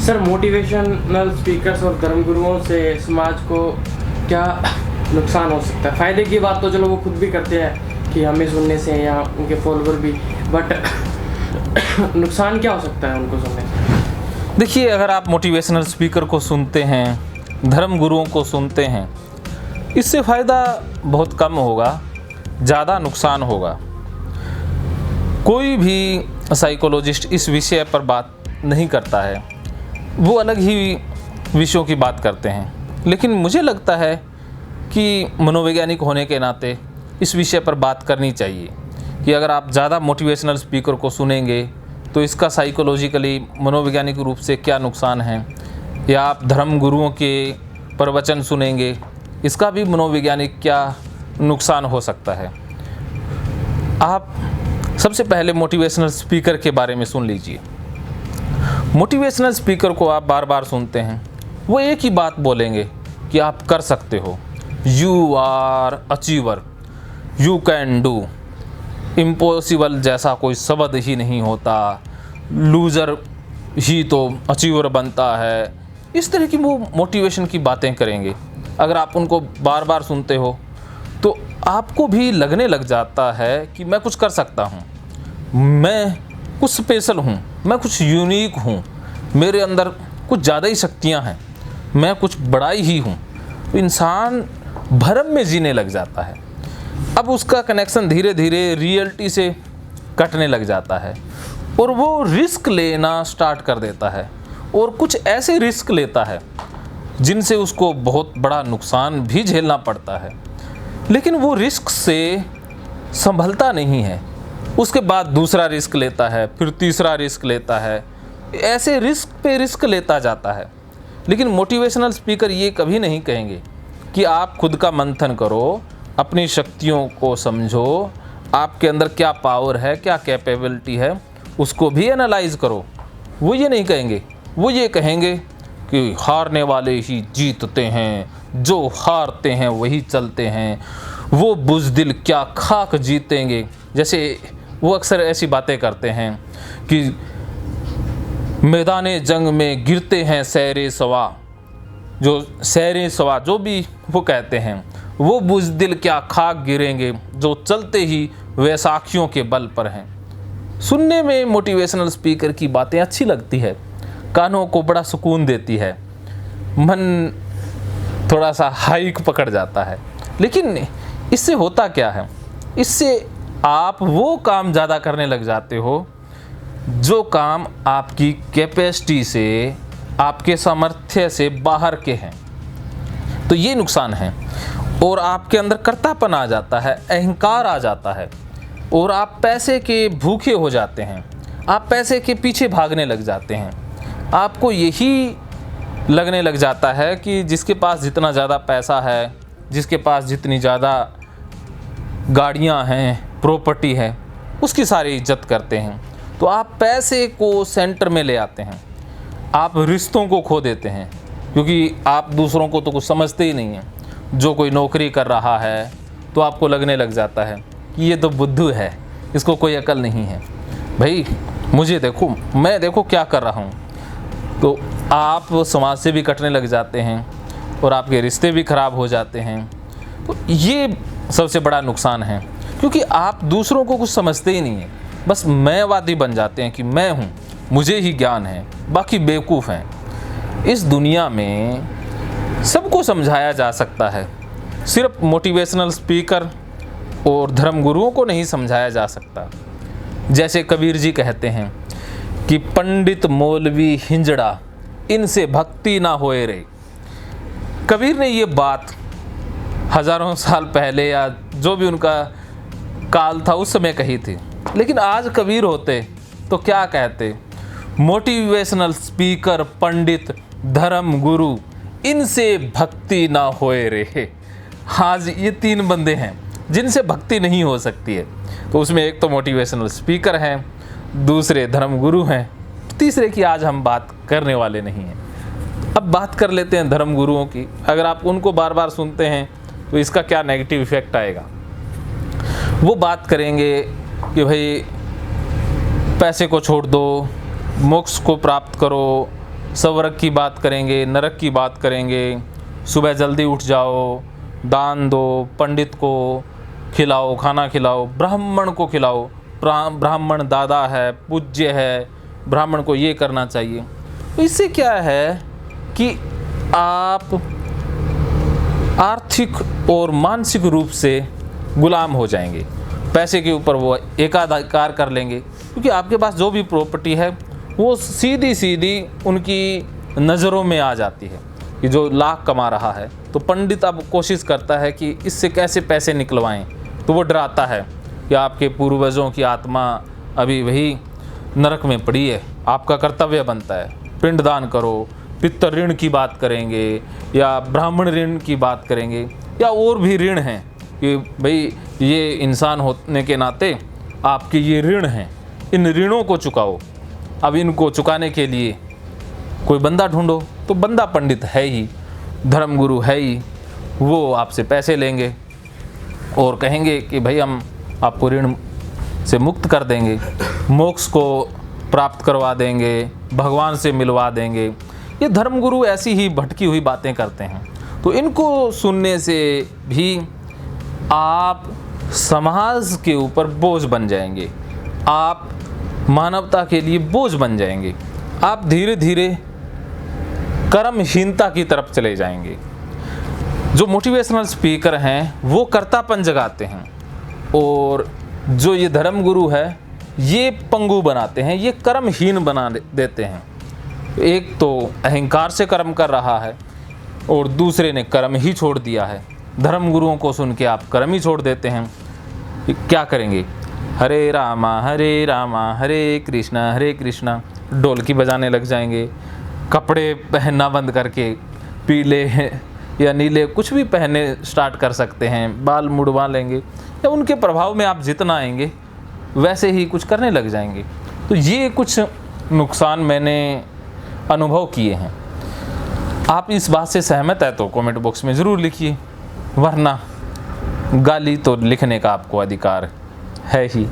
Sir, motivational speakers और धर्मगुरुओं से समाज को क्या नुकसान हो सकता है? फ़ायदे की बात तो चलो वो खुद भी करते हैं कि हमें सुनने से या उनके फॉलोअर भी, बट नुकसान क्या हो सकता है उनको सुनने से? देखिए, अगर आप मोटिवेशनल स्पीकर को सुनते हैं, धर्म गुरुओं को सुनते हैं, इससे फ़ायदा बहुत कम होगा, ज़्यादा नुकसान होगा। कोई भी साइकोलॉजिस्ट इस विषय पर बात नहीं करता है, वो अलग ही विषयों की बात करते हैं। लेकिन मुझे लगता है कि मनोवैज्ञानिक होने के नाते इस विषय पर बात करनी चाहिए कि अगर आप ज़्यादा मोटिवेशनल स्पीकर को सुनेंगे तो इसका साइकोलॉजिकली मनोवैज्ञानिक रूप से क्या नुकसान है, या आप धर्म गुरुओं के प्रवचन सुनेंगे, इसका भी मनोवैज्ञानिक क्या नुकसान हो सकता है। आप सबसे पहले मोटिवेशनल स्पीकर के बारे में सुन लीजिए। मोटिवेशनल स्पीकर को आप बार बार सुनते हैं, वो एक ही बात बोलेंगे कि आप कर सकते हो, you are achiever, you can do, impossible जैसा कोई शब्द ही नहीं होता, लूज़र ही तो अचीवर बनता है। इस तरह की वो मोटिवेशन की बातें करेंगे। अगर आप उनको बार बार सुनते हो तो आपको भी लगने लग जाता है कि मैं कुछ कर सकता हूँ, मैं कुछ स्पेशल हूँ, मैं कुछ यूनिक हूँ, मेरे अंदर कुछ ज़्यादा ही शक्तियाँ हैं, मैं कुछ बड़ा ही हूँ। तो इंसान भरम में जीने लग जाता है। अब उसका कनेक्शन धीरे धीरे रियलिटी से कटने लग जाता है और वो रिस्क लेना स्टार्ट कर देता है, और कुछ ऐसे रिस्क लेता है जिनसे उसको बहुत बड़ा नुकसान भी झेलना पड़ता है। लेकिन वो रिस्क से संभलता नहीं है। उसके बाद दूसरा रिस्क लेता है, फिर तीसरा रिस्क लेता है, ऐसे रिस्क पे रिस्क लेता जाता है। लेकिन मोटिवेशनल स्पीकर ये कभी नहीं कहेंगे कि आप खुद का मंथन करो, अपनी शक्तियों को समझो, आपके अंदर क्या पावर है, क्या कैपेबिलिटी है, उसको भी एनालाइज करो। वो ये नहीं कहेंगे। वो ये कहेंगे कि हारने वाले ही जीतते हैं, जो हारते हैं वही चलते हैं, वो बुज़दिल क्या खाक जीतेंगे। जैसे वो अक्सर ऐसी बातें करते हैं कि मैदाने जंग में गिरते हैं सैरे सवा, जो सैरे सवा जो भी वो कहते हैं, वो बुज़दिल क्या खाक गिरेंगे, जो चलते ही वैसाखियों के बल पर हैं। सुनने में मोटिवेशनल स्पीकर की बातें अच्छी लगती है, कानों को बड़ा सुकून देती है, मन थोड़ा सा हाइक पकड़ जाता है। लेकिन इससे होता क्या है? इससे आप वो काम ज़्यादा करने लग जाते हो जो काम आपकी कैपेसिटी से, आपके सामर्थ्य से बाहर के हैं। तो ये नुकसान है। और आपके अंदर कर्तापन आ जाता है, अहंकार आ जाता है, और आप पैसे के भूखे हो जाते हैं, आप पैसे के पीछे भागने लग जाते हैं। आपको यही लगने लग जाता है कि जिसके पास जितना ज़्यादा पैसा है, जिसके पास जितनी ज़्यादा गाड़ियाँ हैं, प्रॉपर्टी है, उसकी सारी इज्जत करते हैं। तो आप पैसे को सेंटर में ले आते हैं, आप रिश्तों को खो देते हैं, क्योंकि आप दूसरों को तो कुछ समझते ही नहीं हैं। जो कोई नौकरी कर रहा है तो आपको लगने लग जाता है कि ये तो बुद्धू है, इसको कोई अकल नहीं है। भाई मुझे देखो, मैं देखो क्या कर रहा हूँ। तो आप समाज से भी कटने लग जाते हैं और आपके रिश्ते भी ख़राब हो जाते हैं। तो ये सबसे बड़ा नुकसान है, क्योंकि आप दूसरों को कुछ समझते ही नहीं हैं। बस मैंवादी बन जाते हैं कि मैं हूँ, मुझे ही ज्ञान है, बाकी बेवकूफ़ हैं। इस दुनिया में सबको समझाया जा सकता है, सिर्फ मोटिवेशनल स्पीकर और धर्म गुरुओं को नहीं समझाया जा सकता। जैसे कबीर जी कहते हैं कि पंडित मौलवी हिंजड़ा, इनसे भक्ति ना होए रे। कबीर ने ये बात हज़ारों साल पहले या जो भी उनका काल था उस समय कही थी। लेकिन आज कबीर होते तो क्या कहते? मोटिवेशनल स्पीकर, पंडित, धर्म गुरु, इनसे भक्ति ना होए रे। आज ये तीन बंदे हैं जिनसे भक्ति नहीं हो सकती है। तो उसमें एक तो मोटिवेशनल स्पीकर हैं, दूसरे धर्म गुरु हैं, तीसरे की आज हम बात करने वाले नहीं हैं। अब बात कर लेते हैं धर्म गुरुओं की। अगर आप उनको बार बार सुनते हैं तो इसका क्या नेगेटिव इफ़ेक्ट आएगा। वो बात करेंगे कि भाई पैसे को छोड़ दो, मोक्ष को प्राप्त करो, स्वर्ग की बात करेंगे, नरक की बात करेंगे, सुबह जल्दी उठ जाओ, दान दो, पंडित को खिलाओ, खाना खिलाओ, ब्राह्मण को खिलाओ, ब्राह्मण दादा है, पूज्य है, ब्राह्मण को ये करना चाहिए। तो इससे क्या है कि आप आर्थिक और मानसिक रूप से गुलाम हो जाएंगे। पैसे के ऊपर वो एकाधिकार कर लेंगे, क्योंकि आपके पास जो भी प्रॉपर्टी है वो सीधी सीधी उनकी नज़रों में आ जाती है कि जो लाख कमा रहा है। तो पंडित अब कोशिश करता है कि इससे कैसे पैसे निकलवाएं, तो वो डराता है कि आपके पूर्वजों की आत्मा अभी वही नरक में पड़ी है, आपका कर्तव्य बनता है पिंडदान करो। पितृ ऋण की बात करेंगे या ब्राह्मण ऋण की बात करेंगे या और भी ऋण हैं कि भाई ये इंसान होने के नाते आपके ये ऋण हैं, इन ऋणों को चुकाओ। अब इनको चुकाने के लिए कोई बंदा ढूंढो, तो बंदा पंडित है ही, धर्मगुरु है ही, वो आपसे पैसे लेंगे और कहेंगे कि भाई हम आपको ऋण से मुक्त कर देंगे, मोक्ष को प्राप्त करवा देंगे, भगवान से मिलवा देंगे। ये धर्मगुरु ऐसी ही भटकी हुई बातें करते हैं। तो इनको सुनने से भी आप समाज के ऊपर बोझ बन जाएंगे, आप मानवता के लिए बोझ बन जाएंगे, आप धीरे धीरे कर्महीनता की तरफ चले जाएंगे। जो मोटिवेशनल स्पीकर हैं वो कर्तापन जगाते हैं, और जो ये धर्मगुरु है ये पंगु बनाते हैं, ये कर्महीन बना देते हैं। एक तो अहंकार से कर्म कर रहा है और दूसरे ने कर्म ही छोड़ दिया है। धर्मगुरुओं को सुन के आप कर्म ही छोड़ देते हैं, क्या करेंगे? हरे रामा हरे कृष्णा ढोलकी बजाने लग जाएंगे, कपड़े पहनना बंद करके पीले या नीले कुछ भी पहनने स्टार्ट कर सकते हैं, बाल मुड़वा लेंगे, या उनके प्रभाव में आप जितना आएंगे वैसे ही कुछ करने लग जाएंगे। तो ये कुछ नुकसान मैंने अनुभव किए हैं। आप इस बात से सहमत है तो कमेंट बॉक्स में ज़रूर लिखिए, वरना गाली तो लिखने का आपको अधिकार है ही।